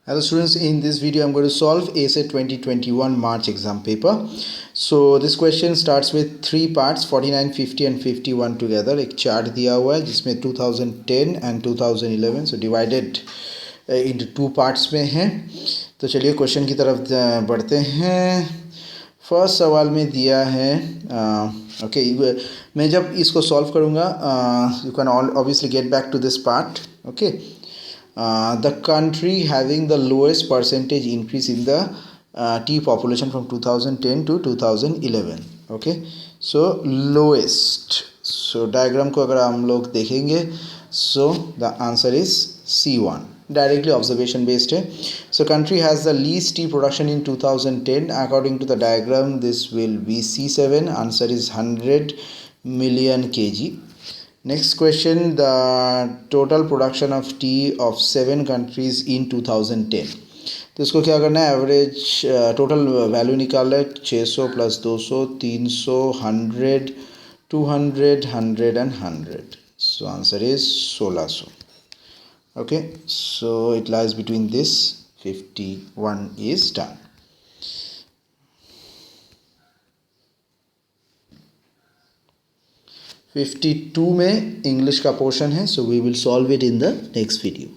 Hello students, in this video I'm going to solve ACET 2021 March exam paper. So this question starts with three parts 49, 50 and 51 together. एक chart दिया हुआ है जिसमें 2010 and 2011 so divided into two parts में है. तो चलिए question की तरफ बढ़ते हैं. फर्स्ट सवाल में दिया है ओके मैं जब इसको सॉल्व करूँगा you can obviously get back to this part. Okay the country having the lowest percentage increase in the tea population from 2010 to 2011. okay so lowest, so diagram को अगर हम लोग देखेंगे so the answer is C1, directly observation based है. So country has the least tea production in 2010 according to the diagram. This will be C7. Answer is 100 million kg. Next question, the total production of tea of 7 countries in 2010. तो इसको क्या करना है, average total value निकालना है. 600 plus 200 300 100 200 100 and 100. So answer is 1600. Okay, so it lies between this. 51 is done. Fifty 52 में English का portion है, so we will solve it in the next video.